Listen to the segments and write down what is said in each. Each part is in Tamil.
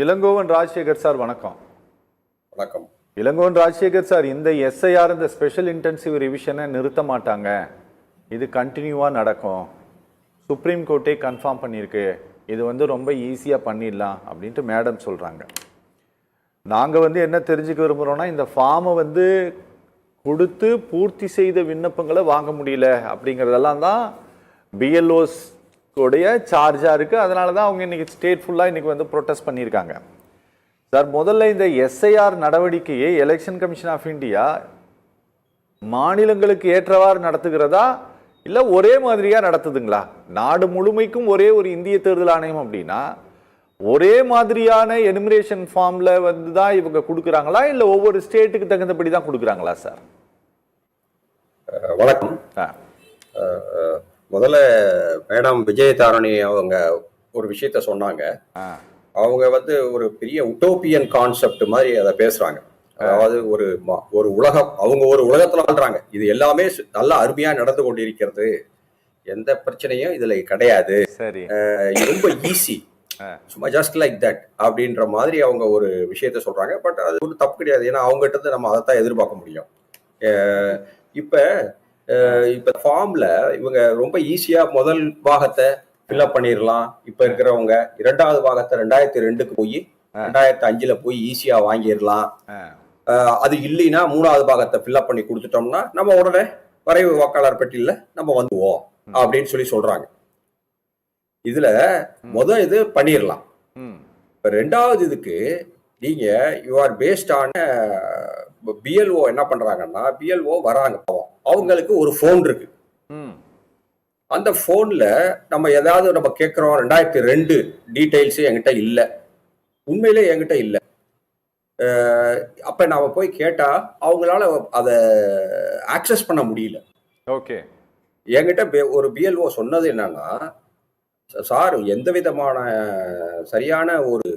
இளங்கோவன் ராஜசேகர் சார் வணக்கம். வணக்கம். இளங்கோவன் ராஜசேகர் சார், இந்த எஸ்ஐஆர் இந்த ஸ்பெஷல் இன்டென்சிவ் ரிவிஷனை நிறுத்த மாட்டாங்க, இது கண்டினியூவாக நடக்கும், சுப்ரீம் கோர்ட்டே கன்ஃபார்ம் பண்ணியிருக்கு, இது ரொம்ப ஈஸியாக பண்ணிடலாம் அப்படின்ட்டு மேடம் சொல்கிறாங்க. நாங்கள் என்ன தெரிஞ்சுக்க விரும்புகிறோன்னா, இந்த ஃபார்மை கொடுத்து பூர்த்தி செய்த விண்ணப்பங்களை வாங்க முடியல அப்படிங்கிறதெல்லாம் தான் பிஎல்ஓஸ் உடைய சார்ஜாக இருக்குது. அதனால தான் அவங்க இன்றைக்கி ஸ்டேட் ஃபுல்லாக இன்றைக்கி ப்ரொட்டஸ்ட் பண்ணியிருக்காங்க. சார், முதல்ல இந்த எஸ்ஐஆர் நடவடிக்கையை எலெக்ஷன் கமிஷன் ஆஃப் இந்தியா மாநிலங்களுக்கு ஏற்றவாறு நடத்துகிறதா இல்லை ஒரே மாதிரியாக நடத்துதுங்களா? நாடு முழுமைக்கும் ஒரே ஒரு இந்திய தேர்தல் ஆணையம் அப்படின்னா ஒரே மாதிரியான எனுமரேஷன் ஃபார்மில் தான் இவங்க கொடுக்குறாங்களா இல்லை ஒவ்வொரு ஸ்டேட்டுக்கு தகுந்தபடி தான் கொடுக்குறாங்களா சார்? வணக்கம். முதல்ல மேடம் விஜயதாரணி அவங்க ஒரு விஷயத்த சொன்னாங்க. அவங்க ஒரு பெரிய உட்டோப்பியன் கான்செப்ட் மாதிரி அதை பேசுறாங்க. அதாவது ஒரு உலகம், அவங்க ஒரு உலகத்துல வாழ்றாங்க, இது எல்லாமே நல்லா அருமையா நடந்து கொண்டிருக்கிறது, எந்த பிரச்சனையும் இதுல கிடையாது, ரொம்ப ஈஸி, சும்மா ஜஸ்ட் லைக் தட் அப்படின்ற மாதிரி அவங்க ஒரு விஷயத்த சொல்றாங்க. பட் அது ஒரு தப்பு கிடையாது, ஏன்னா அவங்ககிட்ட இருந்து நம்ம அதைத்தான் எதிர்பார்க்க முடியும். இப்ப ஃபார்ம்ல இவங்க ரொம்ப ஈஸியா முதல் பாகத்தை ஃபில்அப் பண்ணிடலாம். இப்ப இருக்கிறவங்க இரண்டாவது பாகத்தை 2002க்கு போய் 2005 போய் ஈஸியா வாங்கிடலாம். அது இல்லைன்னா மூணாவது பாகத்தை ஃபில்அப் பண்ணி கொடுத்துட்டோம்னா நம்ம உடனே வரைவு வாக்காளர் பெட்டியில நம்ம வந்துவோம் அப்படின்னு சொல்றாங்க. இதுல இது பண்ணிடலாம். இப்ப ரெண்டாவது இதுக்கு நீங்க யூ ஆர் பேஸ்ட் ஆன பிஎல்ஓ என்ன பண்றாங்கன்னா, பிஎல்ஓ வராங்க, அவங்களுக்கு ஒரு போன் இருக்கு. அந்த போன்ல நம்ம ஏதாவது நம்ம கேட்கிறோம், 2002 டீடைல்ஸ் என்கிட்ட இல்ல, உண்மையிலே என்கிட்ட இல்ல. அப்ப நாம போய் கேட்டா அவங்களால அதை ஆக்சஸ் பண்ண முடியல. ஓகே, என்கிட்ட ஒரு பிஎல்ஓ சொன்னது என்னன்னா, சார் எந்த விதமான சரியான ஒரு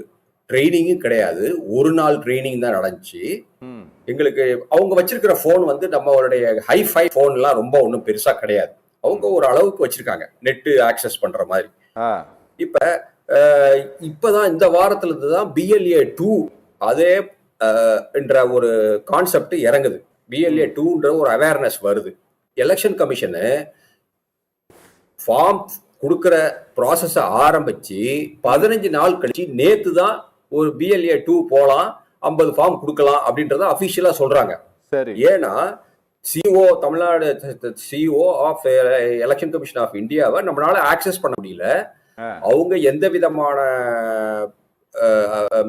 ட்ரைனிங்கும் கிடையாது, ஒரு நாள் ட்ரைனிங் தான் நடந்துச்சு எங்களுக்கு. அவங்க வச்சிருக்கிற போன் நம்மளுடைய ஹைஃபை போன்லாம் ரொம்ப ஒன்றும் பெருசா கிடையாது, அவங்க ஒரு அளவுக்கு வச்சிருக்காங்க நெட் ஆக்சஸ் பண்ற மாதிரி. இப்பதான் இந்த வாரத்துல இருந்து தான் BLA 2 அதே என்ற ஒரு கான்செப்ட் இறங்குது. BLA 2ன்ற ஒரு அவேர்னஸ் வருது. எலெக்ஷன் கமிஷனு ஃபார்ம் கொடுக்கிற ப்ராசஸ ஆரம்பிச்சு 15 நாள் கழிச்சு நேத்து தான் ஒரு BLA 2 போலாம், 50 ஃபார்ம் கொடுக்கலாம் அப்படின்றத அபிஷியலா சொல்றாங்க. ஏன்னா CO Tamil Nadu CO of election commission of இந்தியாவை நம்மளால ஆக்சஸ் பண்ண முடியல. அவங்க எந்த விதமான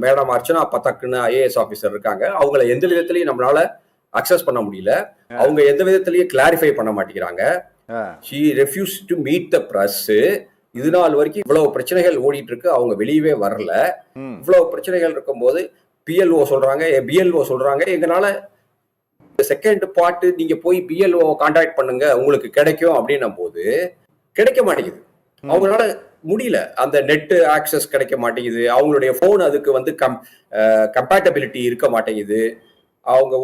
மேடம் அர்ச்சனா பதக்னு IAS ஆபீசர் இருக்காங்க, அவங்கள எந்த விதத்திலையும் நம்மளால அக்சஸ் பண்ண முடியல. அவங்க எந்த விதத்திலையும் கிளாரிஃபை பண்ண மாட்டேங்கிறாங்க. she refused to meet the press. இது நாள் வரைக்கும் இவ்வளவு பிரச்சனைகள் ஓடிட்டு இருக்கு, அவங்க வெளியவே வரல. இவ்வளவு பிரச்சனைகள் இருக்கும் போது பிஎல்ஓ சொல்றாங்க எங்கனால செகண்ட் பார்ட் நீங்க போய் பிஎல்ஓ கான்டாக்ட் பண்ணுங்க உங்களுக்கு கிடைக்கும் அப்படின்னும் போது கிடைக்க மாட்டேங்குது. அவங்களால முடியல, அந்த நெட் ஆக்சஸ் கிடைக்க மாட்டேங்குது, அவங்களுடைய போன் அதுக்கு கம்பேட்டபிலிட்டி இருக்க மாட்டேங்குது. அவங்க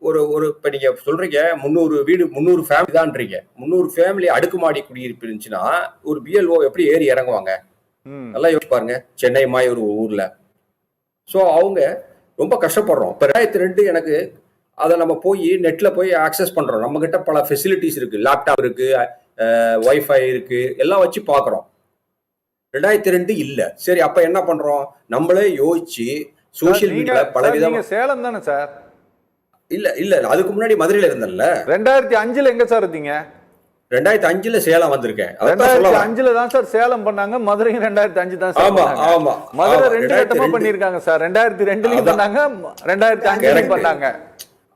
ஒரு இப்ப நீங்க சொல்றீங்க 300 வீடு 300 ஃபேமிலி தான்றீங்க, 300 ஃபேமிலி அடுக்குமாடி குடியிருப்பு இருந்துச்சுன்னா ஒரு பிஎல்ஓ எப்படி ஏறி இறங்குவாங்க? நல்லா யோசிச்சு பாருங்க, சென்னை மாதிரி ஒரு ஊர்ல. ஸோ அவங்க ரொம்ப கஷ்டப்படுறோம். இப்போ 2002 எனக்கு அதை நம்ம போய் நெட்ல போய் ஆக்சஸ் பண்றோம், நம்ம கிட்ட பல ஃபெசிலிட்டிஸ் இருக்கு, லேப்டாப் இருக்கு, வைஃபை இருக்கு, எல்லாம் வச்சு பாக்குறோம். 2002 இல்ல. சரி, அப்ப என்ன பண்றோம்? நம்மளே யோசிச்சு சோசியல் மீடியால பல விதமா. சேலம் தானே சார்? இல்ல அதுக்கு முன்னாடி மதுரையில இருந்தேன்ல. 2005 எங்க சார் இருந்தீங்க? 2005 சேலம் வந்திருக்கேன். 2005 தான் சார் சேலம் பண்ணாங்க, மதுரையும் 2005 தான் சார். ஆமா, மதுரை 2 கட்டமா பண்ணிருக்காங்க சார். 2002லயும் பண்ணாங்க, 2005லயும் பண்ணாங்க.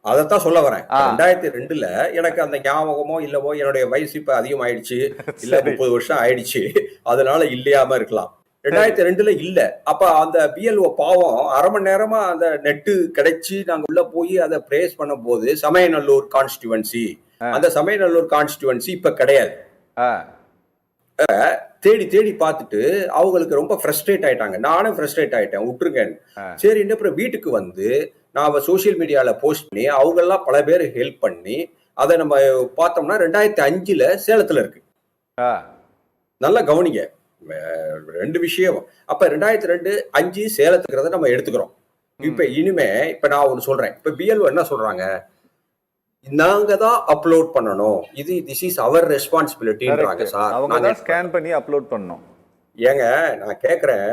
அதத்தான் சொல்ல வரேன். 2002ல எனக்கு அந்த ஞாபகமோ இல்லவோ, என்னுடைய வயசு இப்ப அதிகமாயிடுச்சு, இல்ல 30 வருஷம் ஆயிடுச்சு, அதனால இல்லையாம இருக்கலாம். 2002ல இல்ல. அப்ப அந்த பிஎல்ஓ பாவம் அரை மணி நேரமா அந்த நெட்டு கிடைச்சி நாங்க உள்ள போய் அதை பிரேஸ் பண்ணும் போது, சமயநல்லூர் கான்ஸ்டிடுவன்சி, அந்த சமயநல்லூர் கான்ஸ்டிடுவன்சி இப்ப கிடையாது. தேடி தேடி பார்த்துட்டு அவங்களுக்கு ரொம்ப ஃப்ரஸ்ட்ரேட் ஆயிட்டாங்க. நானும் ஃப்ரஸ்ட்ரேட் ஆயிட்டேன், விட்டுருங்கன்னு. சரி, அப்புறம் வீட்டுக்கு நாம சோசியல் மீடியால போஸ்ட் பண்ணி அவங்க எல்லாம் பல பேர் ஹெல்ப் பண்ணி அதை நம்ம பார்த்தோம்னா 2005 சேலத்துல இருக்கு. நல்லா கவனிங்க, ரெண்டு விஷயம். அப்ப 2002-5 சேலத்துக்கிறத நம்ம எடுத்துக்கிறோம். இப்ப இனிமே இப்ப நான் ஒண்ணு சொல்றேன். இப்ப BLO என்ன சொல்றாங்க, நாங்க தான் அப்லோட் பண்ணணும், இது திஸ் இஸ் அவர் ரெஸ்பான்சிபிலிட்டின்றாங்க சார். அவங்க தான் ஸ்கேன் பண்ணி அப்லோட் பண்ணணும். ஏங்க நான் கேக்குறேன்,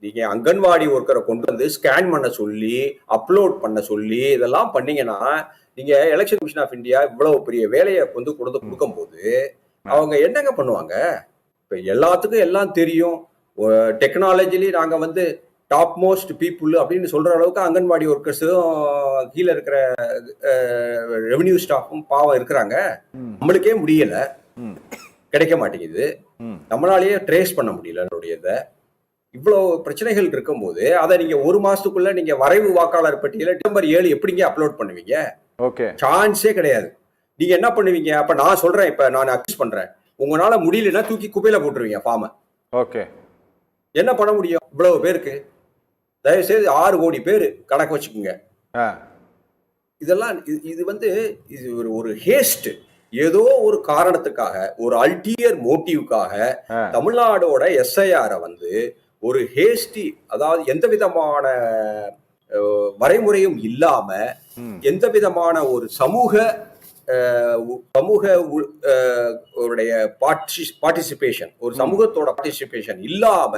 நீங்க அங்கன்வாடி ஒர்க்கரை கொண்டு வந்து ஸ்கேன் பண்ண சொல்லி அப்லோட் பண்ண சொல்லி இதெல்லாம் பண்ணீங்கன்னா, நீங்க எலெக்ஷன் கமிஷன் ஆஃப் இந்தியா இவ்வளவு பெரிய வேலையை வந்து கொண்டு கொடுக்கும் போது அவங்க என்னங்க பண்ணுவாங்க? இப்ப எல்லாத்துக்கும் எல்லாம் தெரியும், டெக்னாலஜிலி நாங்க வந்து டாப் மோஸ்ட் பீப்புள் அப்படின்னு சொல்ற அளவுக்கு அங்கன்வாடி ஒர்க்கர்ஸும் கீழே இருக்கிற ரெவென்யூ ஸ்டாஃபும் பாவம் இருக்கிறாங்க. நம்மளுக்கே முடியல, கிடைக்க மாட்டேங்குது, நம்மளாலேயே ட்ரேஸ் பண்ண முடியல என்னுடையதை. இவ்வளவு பிரச்சனைகள் இருக்கும்போது அதை நீங்க ஒரு மாசத்துக்குள்ள நீங்க வரைவு வாக்காளர் பட்டியல டிசம்பர் 7 எப்படிங்க அப்லோட் பண்ணுவீங்க? ஓகே, சான்ஸே கிடையாது. நீங்க என்ன பண்ணுவீங்க? அப்ப நான் சொல்றேன், இப்ப நான் அக்யூஸ் பண்றேன், உங்களால முடியலன்னா தூக்கி குப்பையில போட்டுருவீங்க ஃபார்மை. ஓகே, என்ன பண்ண முடியும் இவ்வளவு பேருக்கு? தயவு செய்து 6 கோடி பேர் கணக்கு வச்சுக்கோங்க. இதெல்லாம் இது வந்து இது ஒரு ஹேஸ்ட், ஏதோ ஒரு காரணத்துக்காக, ஒரு அல்டியர் மோட்டிவ்காக தமிழ்நாடோட SIR வந்து ஒரு ஹேஸ்டி, அதாவது எந்த விதமான வரைமுறையும் இல்லாம, எந்த விதமான ஒரு சமூக பார்ட்டிசிபேஷன், ஒரு சமூகத்தோட பார்ட்டிசிபேஷன் இல்லாம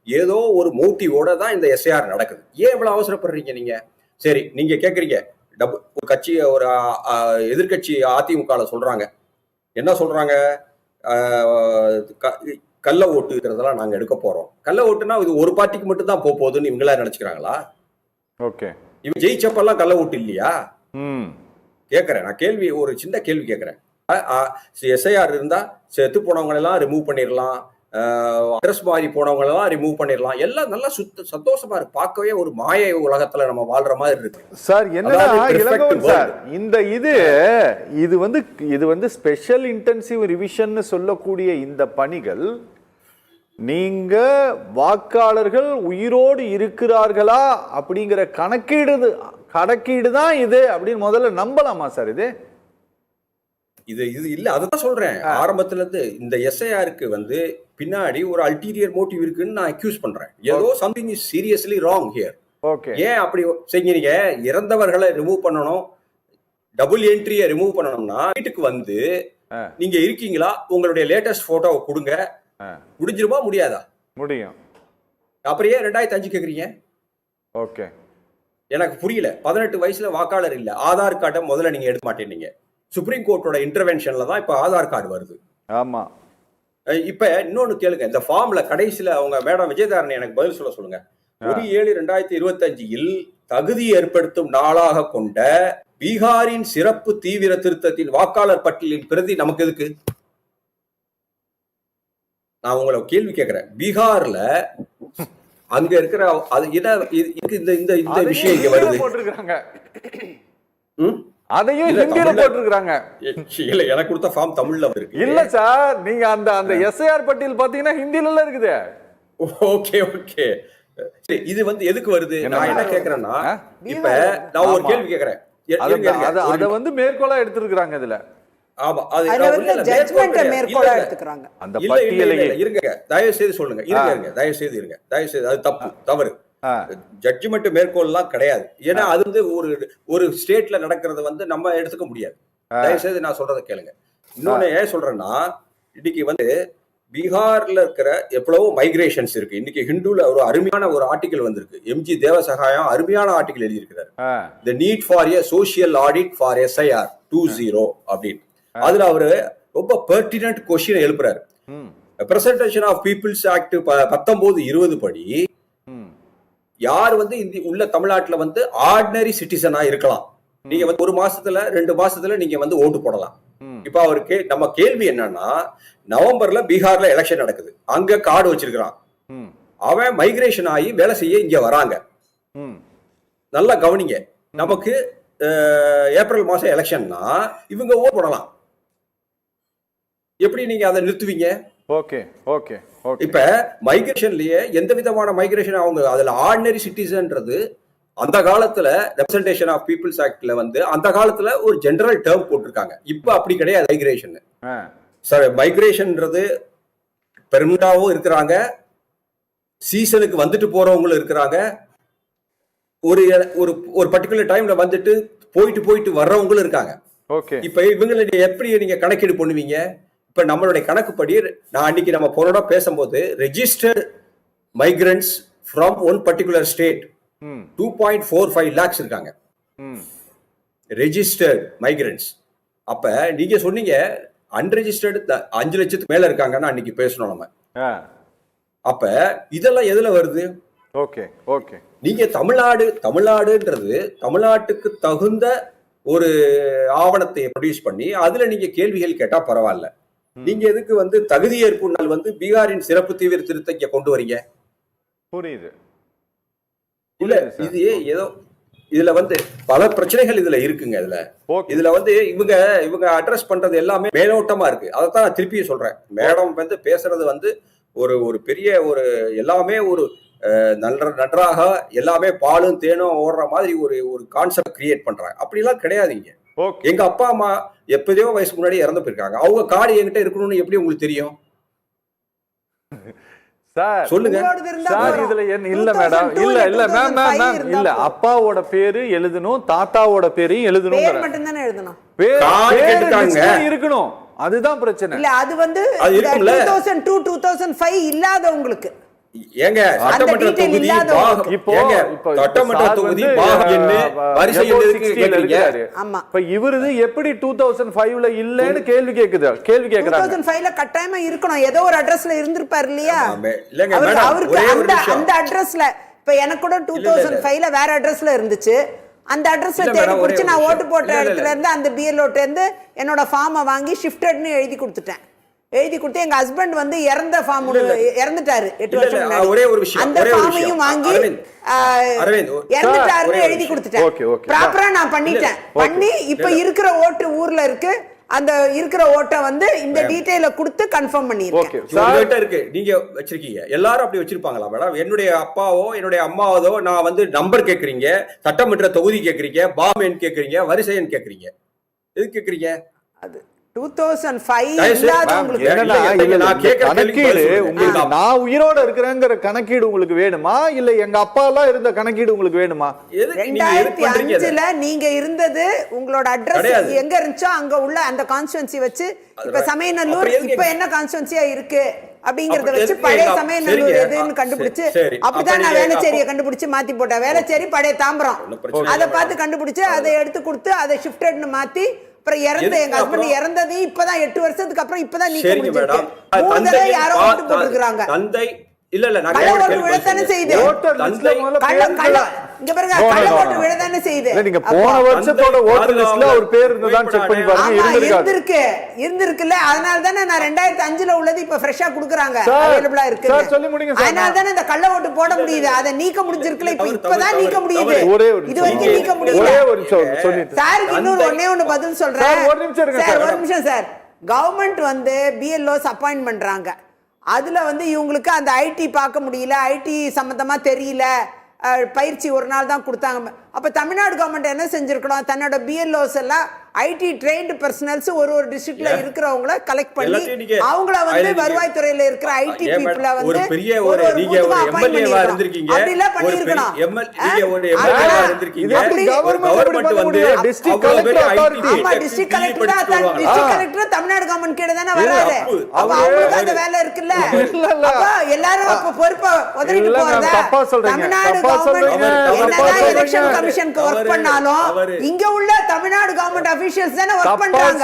ஏதோ ஒரு மோட்டிவோட தான் இந்த SIR நடக்குது. ஏன் இவ்வளவு அவசரப்படுறீங்க நீங்க? சரி, நீங்க கேக்குறீங்க, ஒரு கட்சி, ஒரு எதிர்கட்சி அதிமுக சொல்றாங்க, என்ன சொல்றாங்க, கள்ள ஓட்டு இருக்கிறதெல்லாம் நாங்க எடுக்க போறோம். கள்ள ஓட்டுனா இது ஒரு பார்ட்டிக்கு மட்டும் தான் போகுதுன்னு இவங்களா நினைச்சுக்கிறாங்களா? ஓகே, இவங்க ஜெயிச்சப்பெல்லாம் கள்ள ஓட்டு இல்லையா? கேக்குறேன் நான் கேள்வி, ஒரு சின்ன கேள்வி கேக்குறேன். SIR இருந்தா செத்து போனவங்க எல்லாம் ரிமூவ் பண்ணிடலாம், அட்ரஸ் மாறி போனவங்க எல்லாம் ரிமூவ் பண்ணிடலாம், எல்லாம் நல்லா சந்தோஷமா இருக்கு. பார்க்கவே ஒரு மாய உலகத்துல நம்ம வாழ்ற மாதிரி இருக்கு சார். என்னன்னா இளங்கோவன் சார், இந்த இது வந்து ஸ்பெஷல் இன்டென்சிவ் ரிவிஷன் சொல்லக்கூடிய இந்த பணிகள், நீங்க வாக்காளர்கள் உயிரோடு இருக்கிறார்களா அப்படிங்கிற கணக்கீடு தான் இது அப்படின்னு முதல்ல நம்பலாமா சார்? இது இல்ல, அதான் சொல்றேன். ஆரம்பத்துல இருந்து இந்த SIRக்கு வந்து பின்னாடி ஒரு அல்டீரியர் மோட்டிவ் இருக்குன்னு நான் அக்யூஸ் பண்றேன். ஏதோ something is seriously wrong here. Okay, ஏன் அப்படி செய்யறீங்க? இறந்தவர்களை ரிமூவ் பண்ணணும், டபுள் என்ட்ரியை ரிமூவ் பண்ணணும்னா வீட்டுக்கு வந்து நீங்க இருக்கீங்களா, உங்களுடைய லேட்டஸ்ட் போட்டோவை கொடுங்க, முடிஞ்சிருமா முடியாதா? முடியும். அப்புறம் ஏன் 2005 கேக்குறீங்க? ஓகே, எனக்கு புரியல. 18 வயசுல வாக்காளர் இல்ல, ஆதார் கார்டை முதல்ல நீங்க எடுக்க மாட்டேன்னீங்க. சுப்ரீம் கோர்ட்டோட இன்டர்வென்ஷன்ல தான் இப்ப ஆதார் கார்டு வருது. ஆமா. இப்ப இன்னொன்னு கேளுங்க, இந்த ஃபார்ம்ல கடைசியில அவங்க மேடம் விஜயதாரணி எனக்கு பதில் சொல்லுங்க. 1/7/2025 தகுதி ஏற்படுத்தும் நாளாக கொண்ட பீகாரின் சிறப்பு தீவிர திருத்தத்தின் வாக்காளர் பட்டியலின் பிரதி நமக்கு எதுக்கு? நான் உங்களை கேள்வி கேட்கிறேன். பீகார்ல அங்க இருக்கிற இந்த விஷயம் இங்க வருது. அதையும் ஹிந்தியில போட்டுருக்காங்க. இல்ல, எனக்கு கொடுத்த ஃபார்ம் தமிழ்ல இருக்கு. இல்ல சார், நீங்க அந்த SIR பட்டியல் பாத்தீங்கன்னா ஹிந்தில இருக்குது. ஓகே ஓகே, இது வந்து எதுக்கு வருது? நான் என்ன கேக்குறேன்னா, இப்ப நான் ஒரு கேள்வி கேக்குறேன். அத வந்து மேற்கோளா எடுத்துருக்காங்க இதுல. ஆமா, அது ஜட்ஜ்மென்ட் மேற்கோளா எடுத்துக்கறாங்க. அந்த பட்டியலையே இருங்க, தயவு செய்து சொல்லுங்க. இருங்க, தயவு செய்து அது தவறு. ஜட்ஜ்மெண்ட் மேற்கோள்லாம் கிடையாது. ஏன்னா அது வந்து ஒரு ஸ்டேட்ல நடக்கிறது வந்து நம்ம எடுத்துக்க முடியாது. தயவு செய்து நான் சொல்றதை கேளுங்க. இன்னொன்னு ஏன் சொல்றேன்னா, இன்னைக்கு வந்து பீகார்ல இருக்கிற எவ்வளவோ மைக்ரேஷன்ஸ் இருக்கு. இன்னைக்கு ஹிந்துல ஒரு அருமையான ஒரு ஆர்டிகல் வந்திருக்கு. MG தேவசகாயம் அருமையான ஆர்டிகல் எழுதியிருக்கிறார், the need for a social audit for SIR 20 அப்படின்னு. அதுல அவரு ரொம்ப பெர்டினன்ட் கொஸ்டின் எழுப்புறாரு. ரெப்ரசன்டேஷன் ஆஃப் பீப்புள்ஸ் ஆக்ட் 1920 படி யார் வந்து உள்ள தமிழ்நாட்டுல வந்து ஆர்டினரி சிட்டிசனா இருக்கலாம். நீங்க வந்து 1 மாசத்துல 2 மாசத்துல நீங்க வந்து ஓட்டு போடலாம். இப்ப அவருக்கு நம்ம கேள்வி என்னன்னா, நவம்பர்ல பீகார்ல எலெக்ஷன் நடக்குது, அங்க கார்டு வச்சிருக்கான், அவன் மைக்ரேஷன் ஆகி வேலை செய்ய இங்க வராங்க. நல்லா கவனிங்க, நமக்கு ஏப்ரல் மாசம் எலெக்ஷன்னா இவங்க ஓட்டு போடலாம். எப்படி நீங்க அதை நிறுத்துவீங்க? Okay okay okay. இப்ப மைக்ரேஷன்லயே எந்த விதமான மைக்ரேஷன், அவங்க அதுல ஆர்டினரி சிட்டிசன்ன்றது அந்த காலத்துல ரெப்ரசன்டேஷன் ஆஃப் பீப்புள்ஸ் ஆக்ட்ல வந்து அந்த காலத்துல ஒரு ஜெனரல் டேர்ம் போட்டிருக்காங்க. இப்ப அப்படி கிடையாது மைக்ரேஷன். சார், மைக்ரேஷன்ன்றது பெர்மனண்டாவும் இருக்கிறாங்க, சீசனுக்கு வந்துட்டு போறவங்களும் இருக்கிறாங்க, ஒரு ஒரு பர்டிகுலர் டைம்ல வந்துட்டு போயிட்டு வர்றவங்களும் இருக்காங்க. ஓகே. இப்ப இவங்களை எப்படி நீங்க கணக்கீடு பண்ணுவீங்க? இப்ப நம்மளுடைய கணக்குப்படி நான் அன்னைக்கு நம்ம போனோட பேசும்போது registered migrants from one particular state 2.45 lakhs இருக்காங்க. Registered migrants. அப்ப நீங்க சொன்னீங்க அன்ரெஜிஸ்டர்டு 5 லட்சத்துக்கு மேல இருக்காங்கன்னு அன்னைக்கு பேசணும் நம்ம. அப்ப இதெல்லாம் எதுல வருது? Okay okay. நீங்க தமிழ்நாடுன்றது தமிழ்நாட்டுக்கு தகுந்த ஒரு ஆவணத்தை ப்ரொடியூஸ் பண்ணி அதுல நீங்க கேள்விகள் கேட்டா பரவாயில்ல. நீங்க எதுக்கு வந்து தகுதி ஏற்பு நாள் வந்து பீகாரின் சிறப்பு தீவிர திருத்த இங்க கொண்டு வரீங்க? புரியுது இல்ல, இது ஏதோ இதுல வந்து பல பிரச்சனைகள் இதுல இருக்குங்க. இதுல வந்து இவங்க அட்ரஸ் பண்றது எல்லாமே மேலோட்டமா இருக்கு. அதைத்தான் நான் திருப்பியும் சொல்றேன். மேடம் வந்து பேசுறது வந்து ஒரு பெரிய ஒரு எல்லாமே ஒரு நன்றாக எல்லாமே பாலும் தேனும் ஓடுற மாதிரி ஒரு கான்செப்ட் கிரியேட் பண்றாங்க. அப்படிலாம் கிடையாதுங்க. எங்க அப்பா அம்மா எப்பயோ வயசுக்கு முன்னாடி இறந்து போயிருக்காங்க. அவங்க கார்டு என்கிட்ட இருக்கணும்னு எப்படி உங்களுக்கு தெரியும்? சார் சொல்லுங்க சார். இதுல இல்ல மேடம், இல்ல மேம் இல்ல, அப்பாவோட பேரு எழுதணும், தாத்தாவோட பேரையும் எழுதணும், இருக்கணும். அதுதான் பிரச்சனை. இல்ல அது வந்து 2002 2005 இல்லாதவங்களுக்கு ஏங்க சட்டமன்ற தொகுதி சட்டமன்ற தொகுதி வரிசை இப்ப இவருது எப்படி 2005ல இல்லன்னு கேள்வி கேக்குறாங்க. 2005ல கட்டாயமா இருக்கணும். ஏதோ ஒரு அட்ரஸ்ல இருந்திருப்பாரு இல்லையா? அவருக்கு அந்த அட்ரஸ்ல இப்ப எனக்கு கூட 2005ல வேற அட்ரஸ்ல இருந்துச்சு. அந்த அட்ரஸ்ல தேடி பிடிச்சு நான் ஓட்டு போட்ட இடத்துல இருந்து அந்த பிஎல்ஓட்ட இருந்து என்னோட ஃபார்மை வாங்கி ஷிஃப்டட்னு எழுதி கொடுத்துட்டேன். எழுதி கொடுத்து எங்க ஹஸ்பண்ட் வந்து இறந்த ஃபார்ம் இறந்துட்டாரு 8 வருஷம் முன்னாடி. ஒரே ஒரு விஷயம், அந்த ஃபார்மையும் வாங்கி இறந்துட்டாருன்னு எழுதி கொடுத்துட்டேன். ப்ராப்பரா நான் பண்ணிட்டேன். பண்ணி இப்ப இருக்கிற ஓட்டு ஊர்ல இருக்கு. அந்த இருக்கிற ஓட்டை வந்து இந்த டீடைல கொடுத்து கன்ஃபார்ம் பண்ணிருக்கேன். இருக்கு. நீங்க வச்சிருக்கீங்க, எல்லாரும் அப்படி வச்சிருப்பாங்களா மேடம்? என்னுடைய அப்பாவோ என்னுடைய அம்மாவதோ நான் வந்து நம்பர் கேக்குறீங்க, சட்டமன்ற தொகுதி கேக்குறீங்க, பாம் எண் கேக்குறீங்க, வரிசை எண் கேக்குறீங்க, எது கேக்குறீங்க? அது 2005 இல்லாதவங்களுக்கு கணக்கீடு உங்களுக்கு நான் உயிரோட இருக்கிறேங்கிற கணக்கீடு உங்களுக்கு வேணுமா, இல்ல எங்க அப்பா எல்லாம் இருந்த கணக்கீடு உங்களுக்கு வேணுமா? 2005ல நீங்க இருந்தது உங்களோட அட்ரஸ் எங்க இருந்துச்சோ அங்க உள்ள அந்த கான்ஸ்டிட்யூன்சி வச்சு இப்ப சமயநல்லூர் இப்ப என்ன கான்ஸ்டிட்யூன்சியா இருக்கு அப்படிங்கறத வச்சு பழைய சமயநல்லூர் எதுன்னு கண்டுபிடிச்சு அப்படிதான் நான் வேளச்சேரியை கண்டுபிடிச்சு மாத்தி போட்டேன். வேளச்சேரி பழைய தாம்பரம், அதை பார்த்து கண்டுபிடிச்சு அதை எடுத்து கொடுத்து அதை ஷிஃப்டட்னு மாத்தி அப்புறம் இறந்த எங்க ஹஸ்பண்ட் இறந்தது இப்பதான் 8 வருஷத்துக்கு அப்புறம் இப்பதான் நீக்க முடிஞ்சிருக்கு. மூணு யாரோ ஓட்டு போட்டுருக்காங்க. தந்தை இல்ல இல்ல நான் ஓட்டு விழத்தானே செய்து இங்க பாருங்க, கள்ள ஓட்டு விழத்தானே செய்து. நீங்க போன வருஷத்தோட ஓட்டர் லிஸ்ட்ல ஒரு பேர் இருந்ததான் செக் பண்ணி பாருங்க. இருந்திருக்குல்ல. அதனால தானே நான் 2005ல உள்ளது இப்ப ஃப்ரெஷ்ஷா குடுக்குறாங்க, அவேலபிளா இருக்கு. அதனால தானே இந்த கள்ள ஓட்டு போட முடியுது. அதை நீக்க முடிஞ்சிருக்குல. இப்பதான் நீக்க முடியுது. இது வரைக்கும் நீக்க முடியல. சாருக்கு இன்னொரு ஒண்ணு பதில் சொல்றேன். ஒரு நிமிஷம் சார். கவர்மெண்ட் வந்து பிஎல்ஓஸ் அப்பாயிண்ட் பண்றாங்க. அதுல வந்து இவங்களுக்கு அந்த ஐடி பார்க்க முடியல, ஐடி சம்பந்தமா தெரியல, பயிற்சி ஒரு நாள் தான் கொடுத்தாங்க. அப்ப தமிழ்நாடு கவர்மெண்ட் என்ன செஞ்சிருக்கணும்? தன்னோட பிஎல்ஓஸ் எல்லாம் ஐடி ட்ரெயின்டு பர்சனல்ஸ் ஒரு டிஸ்ட்ரிக்ட்ல இருக்கிறவங்கள கலெக்ட் பண்ணி அவங்கள வந்து வருவாய்த்துறையில இருக்கிற ஐடி பீப்புள வந்து தமிழ்நாடு கவர்மெண்ட் கீழே தானே வராது. அப்ப அவங்களுக்கு அந்த வேலை இருக்குல்ல. எல்லாரும் அப்ப பொறுப்பை உதறிட்டு போறத தமிழ்நாடு கவர்மெண்ட் எலெக்ஷன் கமிஷனுக்கு ஒர்க் பண்ணாலும் இங்க உள்ள தமிழ்நாடு கவர்மெண்ட் அபிஷியல்ஸ் தான வர்க் பண்றாங்க.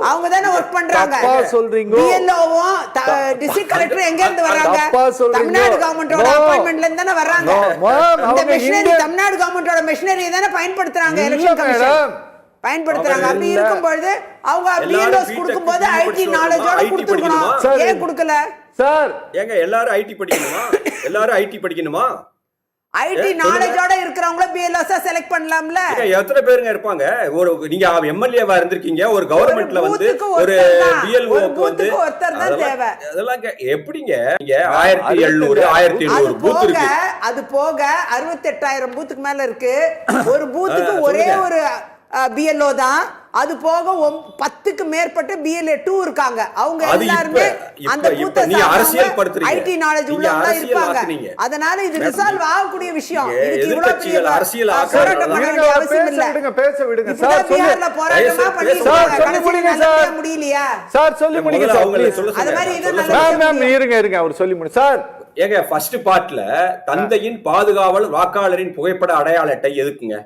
அவங்க தான வர்க் பண்றாங்க. பிஎல்ஓவும் டிஸ்ட்ரிக்ட் கலெக்டர் எங்க இருந்து வராங்க? தமிழ்நாடு கவர்மெண்டோட அப்பாயின்ட்மென்ட்ல இருந்து தான வராங்க. இந்த மெஷினரி தமிழ்நாடு கவர்மெண்டோட மெஷினரியை தான பயன்படுத்துறாங்க. எலெக்ஷன் கமிஷன் பயன்படுத்துறாங்க. அப்படி இருக்கும்போது அவங்க பிஎல்ஓஸ் கொடுக்கும்போது ஐடி நாலேஜோட கொடுத்துக்கணும். ஏன் கொடுக்கல சார்? ஏங்க எல்லாரும் ஐடி படிக்கணுமா? எல்லாரும் ஐடி படிக்கணுமா? ஐடி நாலேஜோட இருக்கிறவங்கள பிஎல்ஓஸா செலக்ட் பண்ணலாம்ல. எத்தனை பேருங்க இருப்பாங்க? ஒரு நீங்க எம்எல்ஏவா இருந்திருக்கீங்க, ஒரு கவர்மெண்ட்ல வந்து ஒரு பிஎல்ஓக்கு வந்து ஒருத்தர் தான் தேவை. அதெல்லாம் எப்படிங்க? நீங்க 1700 1700 பூத் இருக்கு. அது போக 68,000 பூத்துக்கு மேல இருக்கு. ஒரு பூத்துக்கு ஒரே ஒரு பிஎல்ஓ தான். அது போக 10க்கு மேற்பட்ட BLA 2 இருக்காங்க. அவங்க எல்லாருமே அந்த பூத்த ஐடி நாலேஜ் உள்ளவங்க இருப்பாங்க. அதனால இது ரிசால்வ் ஆகக்கூடிய விஷயம். இதுக்கு இவ்வளவு பெரிய போராட்டம் பண்ண வேண்டிய அவசியம் இல்ல. பேச விடுங்க சார். பிஹார்ல போராட்டமா பண்ணிருக்காங்க. சார் முடியலையா சார்? சொல்லி முடிங்க சார். அது மாதிரி இது மேம் இருங்க அவர் சொல்லி முடிங்க சார். ஏங்க ஃபர்ஸ்ட் பார்ட்ல தந்தையின் பாதுகாவல் வாக்காளரின் புகைப்பட அடையாள அட்டை எதுக்குங்க?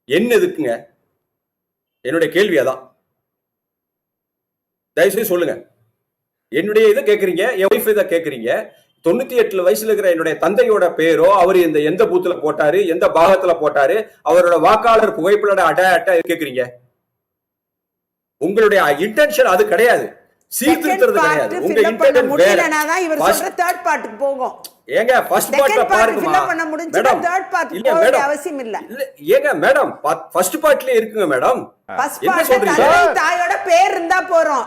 என்ன எதுக்குங்க? என்னுடைய கேள்வி அதான். தயவுசெய்து சொல்லுங்க. என்னுடைய இதை கேட்கறீங்க, என் ஒய்ஃப் இதை கேட்கறீங்க. 98 வயசுல இருக்கிற என்னுடைய தந்தையோட பேரோ, அவர் இந்த எந்த பூத்துல போட்டாரு, எந்த பாகத்துல போட்டாரு, அவரோட வாக்காளர் புகைப்பட அட்டை கேட்கறீங்க. உங்களுடைய இன்டென்ஷன் அது கிடையாது. சீர்திருத்துறது கிடையாது. உங்க இன்டென்ஷன் வேற. இவர் சொல்ற தேர்ட் பார்ட்டுக்கு போகும். ஏங்க ஃபர்ஸ்ட் பார்ட்ல பாருங்க பண்ண முடிஞ்சா தேர்ட் பார்ட் போக அவசியம் இல்ல. ஏங்க மேடம் ஃபர்ஸ்ட் பார்ட்லயே இருக்குங்க மேடம். என்ன சொல்றீங்க? தாயோட பேர் இருந்தா போறோம்.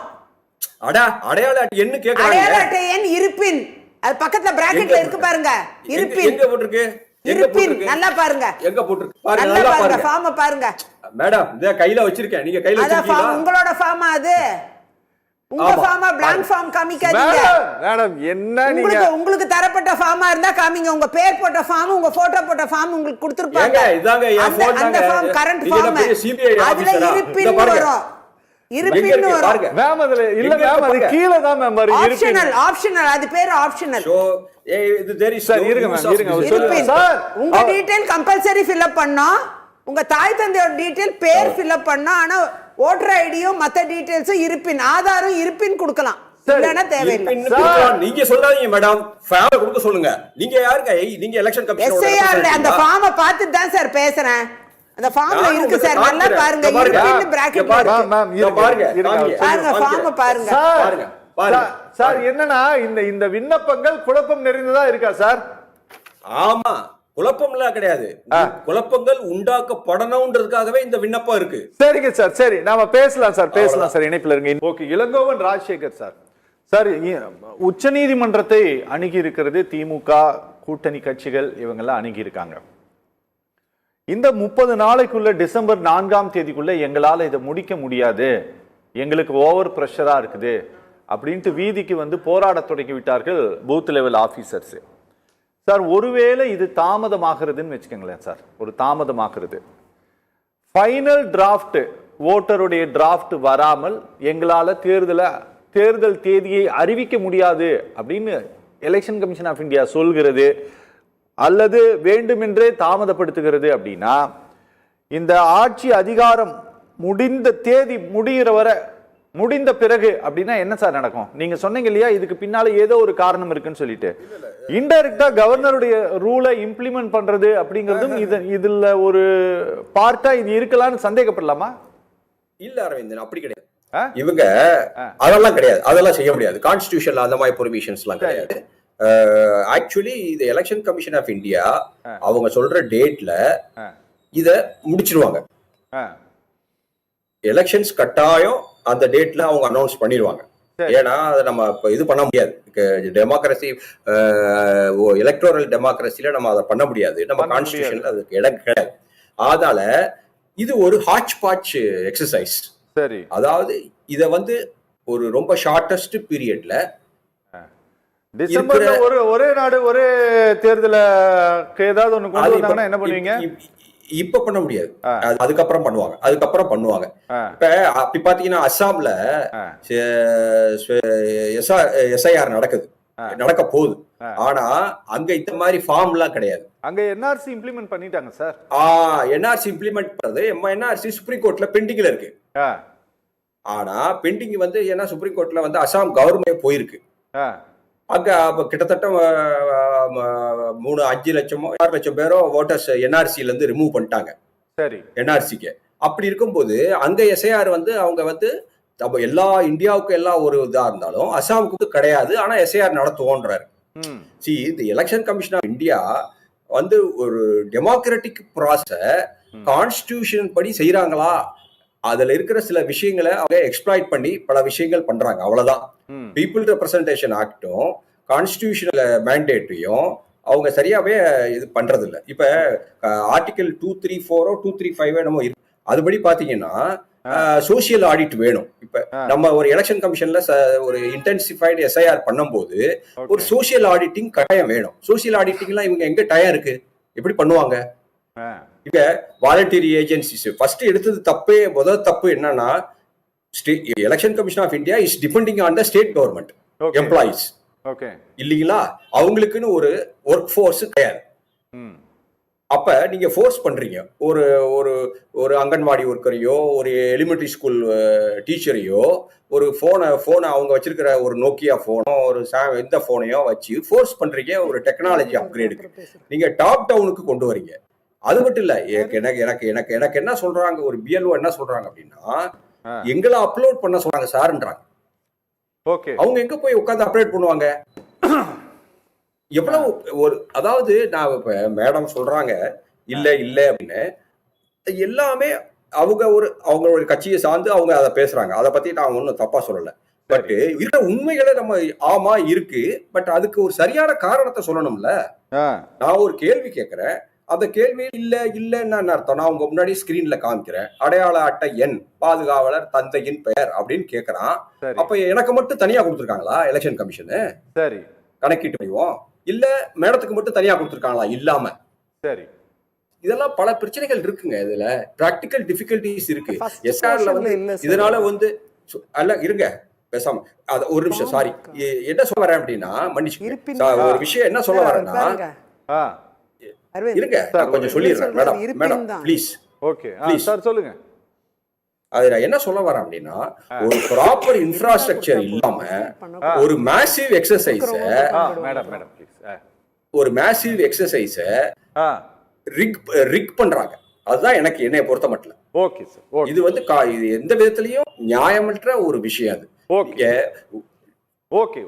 அடையாள அட்டை என்ன கேக்குறாங்க? அடையாள அட்டை எண் இருப்பின். அது பக்கத்துல பிராக்கெட்ல இருக்கு பாருங்க. இருப்பின் எங்க போட்டுருக்கு? இருப்பின் நல்லா பாருங்க. எங்க போட்டுருக்கு? பாருங்க நல்லா பாருங்க. ஃபார்ம் பாருங்க. மேடம் இத கையில வச்சிருக்கேன். நீங்க கையில வச்சிருக்கீங்களா? உங்களோட ஃபார்ம் அது. உங்க ஃபார்மா blank ஃபார்ம் காமிக்காதீங்க மேடம். என்ன நீங்க உங்களுக்கு தரப்பட்ட ஃபார்மா இருந்தா காமிங்க. உங்க பேர் போட்ட ஃபார்ம், உங்க போட்டோ போட்ட ஃபார்ம் உங்களுக்கு கொடுத்திருப்பாங்க. இதாங்க என் போன் தாங்க. அந்த ஃபார்ம் கரண்ட் ஃபார்ம். சிபிஐ அதுல இருப்பின் வரும். இருப்பின் வரும். மேம் அதுல இல்ல மேம், அது கீழ தான் மேம் வரும். ஆப்ஷனல் அது பேர் ஆப்ஷனல். சோ இது தேர் இஸ் சார் இருங்க மேம் இருங்க சொல்லுங்க சார். உங்க டீடைல் கம்பல்சரி ஃபில் அப் பண்ணனும். உங்க தாய் தந்தையோட டீடைல் பேர் ஃபில் அப் பண்ணனும். ஆனா ஓட்டர் ஐடியும் மத்த டீடைல்ஸும் இருப்பின், ஆதாரும் இருப்பின் கொடுக்கலாம். இல்லனா தேவையில்லை. நீங்க சொல்லாதீங்க மேடம். ஃபார்ம் கொடுக்க சொல்லுங்க. நீங்க யாருங்க? நீங்க எலெக்ஷன் கமிஷனோட எஸ்ஐஆர் அந்த ஃபார்மை பார்த்துட்டு தான் சார் பேசுறேன். அந்த ஃபார்ம்ல இருக்கு சார். நல்லா பாருங்க. இருப்பின் பிராக்கெட் மேம் பாருங்க ஃபார்மை பாருங்க. பாருங்க சார் என்னன்னா இந்த விண்ணப்பங்கள் குழப்பம் நிறைந்ததா இருக்கா சார்? ஆமா, குழப்பம்லாம் கிடையாது. குழப்பங்கள் உண்டாக்கப்படணும்ன்றதுக்காகவே இந்த விண்ணப்பம் இருக்கு. சரிங்க சார். சரி நாம பேசலாம் சார். இணைப்புல இருங்க. Okay, Ilangovan Rajasekar sir. Sir உச்சநீதிமன்றத்தை அணுகி இருக்கிறது திமுக கூட்டணி கட்சிகள், இவங்கெல்லாம் அணுகி இருக்காங்க. இந்த 30 நாளைக்குள்ள டிசம்பர் 4ஆம் தேதிக்குள்ள எங்களால இதை முடிக்க முடியாது, எங்களுக்கு ஓவர் பிரஷரா இருக்குது அப்படின்ட்டு வீதிக்கு வந்து போராட தொடங்கி விட்டார்கள் பூத் லெவல் ஆபீசர்ஸ். சார் ஒருவேளை இது தாமதமாகிறதுன்னு வச்சுக்கோங்களேன் சார். ஒரு தாமதமாகிறது, ஃபைனல் டிராஃப்ட் ஓட்டருடைய டிராஃப்ட் வராமல் எங்களால் தேர்தல் தேதியை அறிவிக்க முடியாது அப்படின்னு எலெக்ஷன் கமிஷன் ஆஃப் இந்தியா சொல்கிறது, அல்லது வேண்டுமென்றே தாமதப்படுத்துகிறது அப்படின்னா, இந்த ஆட்சி அதிகாரம் முடிந்த தேதி முடிந்த பிறகு அப்படின்னா என்ன சார் நடக்கும்? நீங்க சொன்னீங்க இல்லையா, இதுக்கு பின்னால ஏதோ ஒரு காரணம் இருக்குன்னு சொல்லிட்டு. இன்டைரக்டா கவர்னருடைய ரூலை இம்ப்ளிமெண்ட் பண்றது அப்படிங்கிறதும் இதுல ஒரு பார்ட்டா இது இருக்கலாம்னு சந்தேகப்படலாமா? இல்ல அரவிந்தன், அப்படி கிடையாது. இவங்க அதெல்லாம் கிடையாது, அதெல்லாம் செய்ய முடியாது. கான்ஸ்டிடியூஷன்ல அந்த மாதிரி பெர்மிஷன்ஸ் எல்லாம் கிடையாது. ஆக்சுவலி இது எலெக்ஷன் கமிஷன் ஆஃப் இந்தியா அவங்க சொல்ற டேட்ல இத முடிச்சிருவாங்க. எலெக்ஷன்ஸ் கட்டாயம் அந்த டேட்ல அவங்க அனௌன்ஸ் பண்ணிடுவாங்க. ஏன்னா அதை நம்ம இது பண்ண முடியாது. டெமோக்ரஸி, எலக்டோரல் டெமோக்ரஸில நம்ம அதை பண்ண முடியாது. நம்ம கான்ஸ்டிடியூஷன்ல அதுக்கு இடம் கிடையாது. அதனால இது ஒரு ஹாட்ச் பாட்ச் எக்ஸசைஸ். சரி, அதாவது இத வந்து ஒரு ரொம்ப ஷார்டஸ்ட் பீரியட்ல டிசம்பர்ல ஒரே நாடு ஒரே தேர்தலுக்கு ஏதாவது ஒண்ணு கொண்டு வந்தாங்கன்னா என்ன பண்ணுவீங்க? இப்ப பண்ண முடியாது, அதுக்கப்புறம் பண்ணுவாங்க. இப்ப அப்படி பாத்தீங்கன்னா அஸ்ஸாம்ல எஸ்ஐஆர் நடக்க போகுது. ஆனா அங்க இந்த மாதிரி ஃபார்ம் எல்லாம் கிடையாது. அங்க என்ஆர்சி இம்ப்ளிமெண்ட் பண்ணிட்டாங்க சார். என்ஆர்சி இம்ப்ளிமெண்ட் பண்றது என்ஆர்சி சுப்ரீம் கோர்ட்ல பெண்டிங்ல இருக்கு. ஆனா பெண்டிங் வந்து ஏன்னா சுப்ரீம் கோர்ட்ல வந்து அஸ்ஸாம் கவர்மெண்ட் போயிருக்கு. அங்க கிட்டத்தட்ட 5 லட்சமோ 6 லட்சம் பேரோ ஓட்டர்ஸ் என்ஆர்சில இருந்து ரிமூவ் பண்ணிட்டாங்க. சரி, என்ஆர்சிக்கு. அப்படி இருக்கும்போது அங்க எஸ்ஐஆர் வந்து அவங்க வந்து எல்லா இந்தியாவுக்கு எல்லாம் ஒரு இதா இருந்தாலும் அஸ்ஸாமுக்கு கிடையாது. ஆனா எஸ்ஐஆர் நடத்துவோன்றாரு. இந்த எலெக்ஷன் கமிஷன் ஆஃப் இந்தியா வந்து ஒரு டெமோக்ராட்டிக் ப்ராசஸ் கான்ஸ்டிடியூஷன் படி செய்யறாங்களா, அதுல இருக்கிற சில விஷயங்களை அவங்க எக்ஸ்ப்ளாய்ட் பண்ணி பல விஷயங்கள் பண்றாங்க, அவ்வளவுதான். பீப்புள் ரெப்ரசன்டேஷன் ஆக்டும் கான்ஸ்டிடியூஷனல் மேண்டேட்டையும் அவங்க சரியாவே இது பண்றது இல்லை. இப்ப ஆர்டிகல் 234 235 நம்ம அதுபடி பாத்தீங்கன்னா சோசியல் ஆடிட் வேணும். இப்ப நம்ம ஒரு எலெக்ஷன் கமிஷன்ல ஒரு இன்டென்சிஃபைடு எஸ்ஐஆர் பண்ணும்போது ஒரு சோசியல் ஆடிட்டிங் கட்டாயம் வேணும். சோசியல் ஆடிட்டிங்லாம் இவங்க எங்க டயம் இருக்கு, எப்படி பண்ணுவாங்க? இங்க வாலண்டரி ஏஜென்சிஸ் ஃபர்ஸ்ட் எடுத்தது தப்பே, முதல் தப்பு என்னன்னா election commission of India is depending on the state government employees இல்லீங்களா? அவங்களுக்குன்னு ஒரு ஒர்க் ஃபோர்ஸ் கிடையாது. அப்ப நீங்க ஃபோர்ஸ் பண்றீங்க ஒரு ஒரு ஒரு அங்கன்வாடி ஒர்க்கரையோ ஒரு எலிமெண்டரி ஸ்கூல் டீச்சரையோ ஒரு போனை அவங்க வச்சிருக்கிற ஒரு நோக்கியா போனோ ஒரு எந்த போனையோ வச்சு ஃபோர்ஸ் பண்றீங்க ஒரு டெக்னாலஜி அப்கிரேடுக்கு. நீங்க டாப் டவுனுக்கு கொண்டு வரீங்க. அது மட்டும் இல்ல, எனக்கு என்ன சொல்றாங்க, ஒரு பிஎல்ஓ என்ன சொல்றாங்க அப்படின்னா, எங்களை அப்லோட் பண்ண சொல்றாங்க சார்ன்றாங்க. அவங்க எங்க போய் உட்கார்ந்து அப்டேட் பண்ணுவாங்க? எவ்வளவு ஒரு அதாவது நான் இப்ப மேடம் சொல்றாங்க இல்ல அப்படின்னு, எல்லாமே அவங்களோட கட்சியை சார்ந்து அவங்க அதை பேசுறாங்க. அதை பத்தி நான் ஒன்னும் தப்பா சொல்லல. பட் இருக்கிற உண்மைகளை நம்ம ஆமா இருக்கு, பட் அதுக்கு ஒரு சரியான காரணத்தை சொல்லணும்ல. நான் ஒரு கேள்வி கேட்கிறேன், அந்த கேள்வி இல்லன்னு அர்த்தம் நான் உங்க முன்னாடி ஸ்கிரீன்ல காமிக்கிறேன், அடையாள அட்டை எண் பாதுகாவலர் தந்தையின் பெயர் அப்படின்னு கேட்கறான். அப்ப எனக்கு மட்டும் தனியா கொடுத்துருக்காங்களா எலெக்ஷன் கமிஷனு? சரி, கணக்கிட்டு முடியும் இல்ல மேடத்துக்கு மட்டும் தனியா கொடுத்துருக்காங்களா இல்லாம? சரி, இதெல்லாம் பல பிரச்சனைகள் இருக்குங்க. இதுல பிராக்டிக்கல் டிஃபிகல்டிஸ் இருக்கு. எஸ்ஆர்ல வந்து இதனால வந்து அல்ல இருங்க பேசாம ஒரு நிமிஷம், சாரி, என்ன சொல்ல வரேன் அப்படின்னா, மன்னிச்சு ஒரு விஷயம் என்ன சொல்ல வரேன்னா, இருங்க கொஞ்சம் சொல்லிடுறேன் மேடம் ப்ளீஸ். ஓகே சார் சொல்லுங்க. அது நான் என்ன சொல்ல வரேன் அப்படின்னா, ஒரு ப்ராப்பர் இன்ஃப்ராஸ்ட்ரக்சர் இல்லாம ஒரு மேசிவ் எக்ஸசைஸ ரிக் பண்றாங்க. அதுதான் எனக்கு என்னைய பொறுத்த மட்டும். ஓகே சார், இது வந்து இது எந்த விதத்திலையும் நியாயமற்ற ஒரு விஷயம். அது ஓகே.